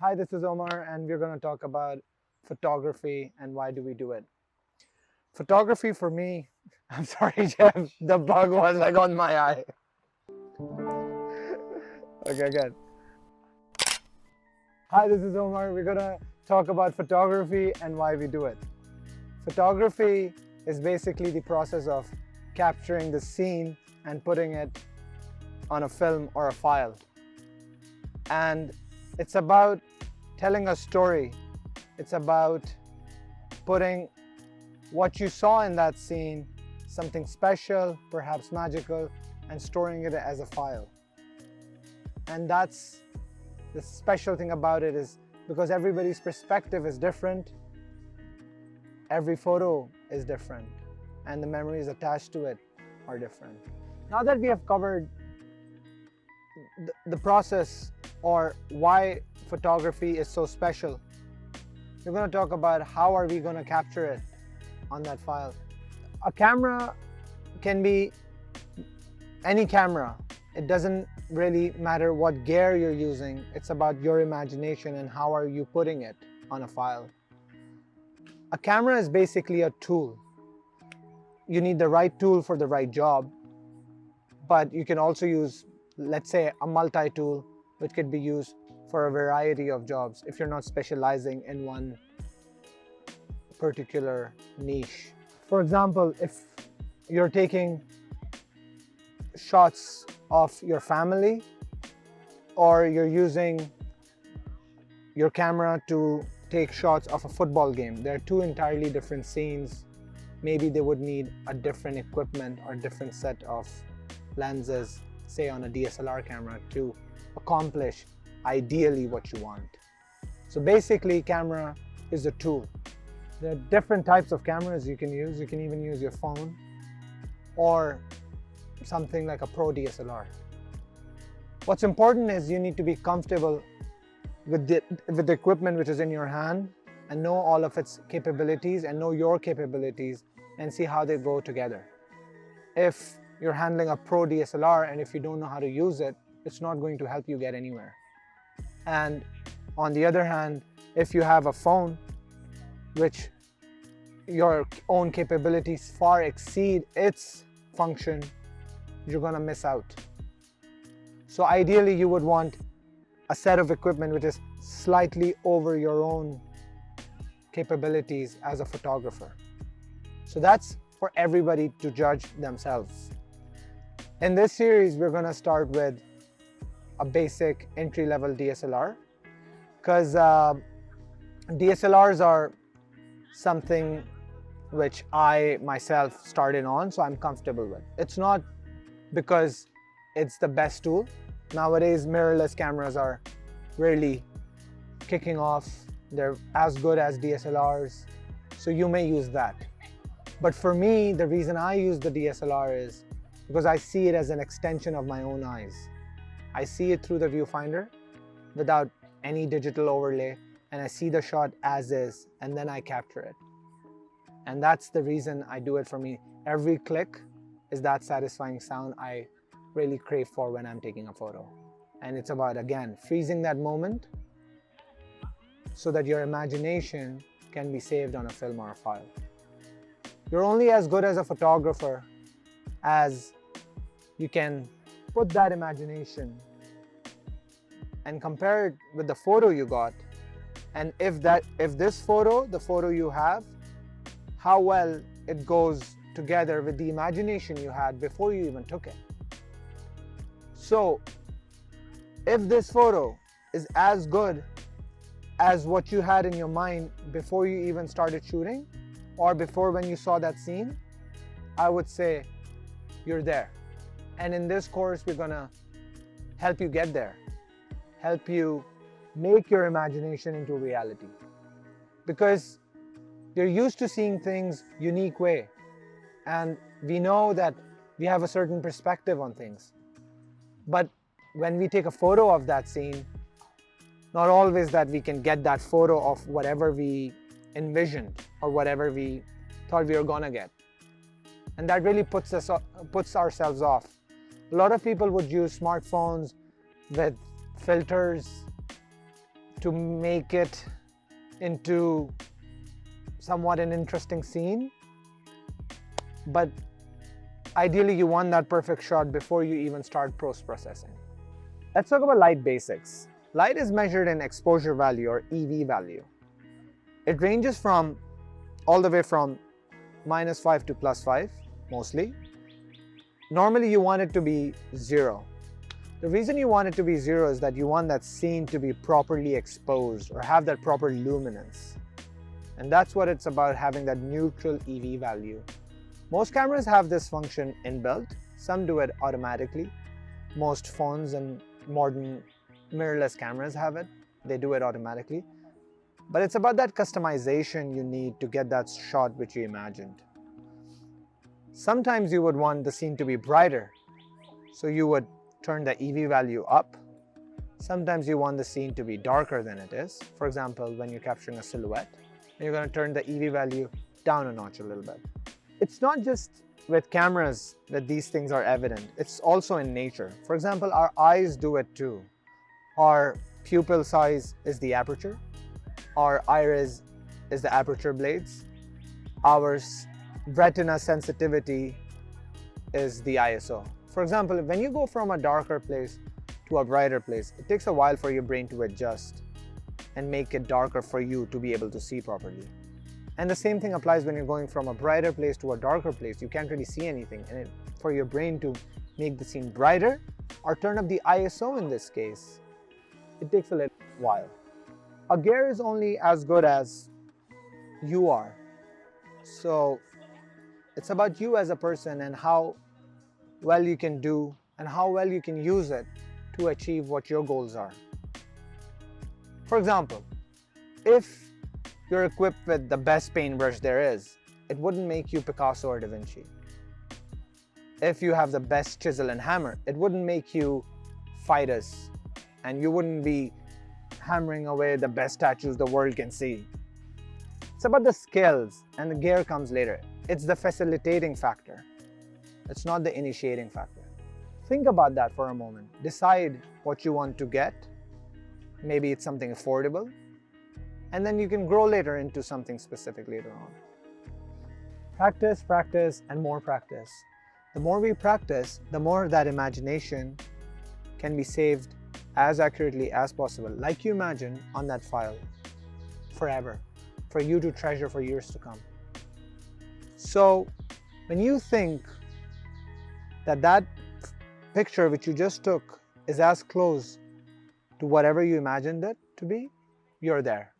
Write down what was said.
Hi, this is Omar, and we're going to talk about photography and why do we do it. Photography for me, I'm sorry, Jeff, the bug was like on my eye. Okay, good. Hi, this is Omar. We're going to talk about photography and why we do it. Photography is basically the process of capturing the scene and putting it on a film or a file. And it's about telling a story. It's about putting what you saw in that scene, something special, perhaps magical, and storing it as a file. And that's the special thing about it, is because everybody's perspective is different, every photo is different, and the memories attached to it are different. Now that we have covered the process or why photography is so special, we're going to talk about how are we going to capture it on that file. A camera can be any camera. It doesn't really matter what gear you're using. It's about your imagination and how are you putting it on a file. A camera is basically a tool. You need the right tool for the right job, but you can also use, let's say, a multi-tool which could be used for a variety of jobs if you're not specializing in one particular niche. For example, if you're taking shots of your family, or you're using your camera to take shots of a football game, they're two entirely different scenes. Maybe they would need a different equipment or different set of lenses, say on a DSLR camera, to accomplish ideally what you want. So basically, camera is a tool. There are different types of cameras you can use. You can even use your phone or something like a Pro DSLR. What's important is you need to be comfortable with the equipment which is in your hand and know all of its capabilities and know your capabilities and see how they go together. If you're handling a Pro DSLR and if you don't know how to use it, it's not going to help you get anywhere. And on the other hand, if you have a phone which your own capabilities far exceed its function, you're going to miss out. So ideally, you would want a set of equipment which is slightly over your own capabilities as a photographer. So that's for everybody to judge themselves. In this series, we're going to start with a basic entry-level DSLR, because DSLRs are something which I myself started on, so I'm comfortable with. It's not because it's the best tool. Nowadays, mirrorless cameras are really kicking off. They're as good as DSLRs, so you may use that. But for me, the reason I use the DSLR is because I see it as an extension of my own eyes. I see it through the viewfinder without any digital overlay, and I see the shot as is, and then I capture it. And that's the reason I do it. For me, every click is that satisfying sound I really crave for when I'm taking a photo. And it's about, again, freezing that moment so that your imagination can be saved on a film or a file. You're only as good as a photographer as you can put that imagination and compare it with the photo you got. And if this photo, the photo you have, how well it goes together with the imagination you had before you even took it. So if this photo is as good as what you had in your mind before you even started shooting, or before when you saw that scene, I would say you're there. And in this course, we're gonna help you get there, help you make your imagination into reality. Because you're used to seeing things unique way, and we know that we have a certain perspective on things. But when we take a photo of that scene, not always that we can get that photo of whatever we envisioned or whatever we thought we were gonna get. And that really puts ourselves off. A lot of people would use smartphones with filters, to make it into somewhat an interesting scene, but ideally you want that perfect shot before you even start post-processing. Let's talk about light basics. Light is measured in exposure value or EV value. It ranges from all the way from -5 to +5 mostly. Normally you want it to be 0. The reason you want it to be 0 is that you want that scene to be properly exposed or have that proper luminance. And that's what it's about, having that neutral EV value. Most cameras have this function inbuilt. Some do it automatically. Most phones and modern mirrorless cameras have it. They do it automatically. But it's about that customization you need to get that shot which you imagined. Sometimes you would want the scene to be brighter, so you would turn the EV value up. Sometimes you want the scene to be darker than it is. For example, when you're capturing a silhouette, you're going to turn the EV value down a notch a little bit. It's not just with cameras that these things are evident. It's also in nature. For example, our eyes do it too. Our pupil size is the aperture. Our iris is the aperture blades. Our retina sensitivity is the ISO. For example, when you go from a darker place to a brighter place, it takes a while for your brain to adjust and make it darker for you to be able to see properly. And the same thing applies when you're going from a brighter place to a darker place. You can't really see anything, and for your brain to make the scene brighter or turn up the ISO in this case, it takes a little while. A gear is only as good as you are. So it's about you as a person and how well you can do and how well you can use it to achieve what your goals are. For example, if you're equipped with the best paintbrush there is, it wouldn't make you Picasso or Da Vinci. If you have the best chisel and hammer, it wouldn't make you Fidus, and you wouldn't be hammering away the best statues the world can see. It's about the skills, and the gear comes later. It's the facilitating factor. It's not the initiating factor. Think about that for a moment. Decide what you want to get. Maybe it's something affordable, and then you can grow later into something specific later on. Practice, practice, and more practice. The more we practice, the more that imagination can be saved as accurately as possible, like you imagine, on that file forever, for you to treasure for years to come. So when you think that that picture which you just took is as close to whatever you imagined it to be, you're there.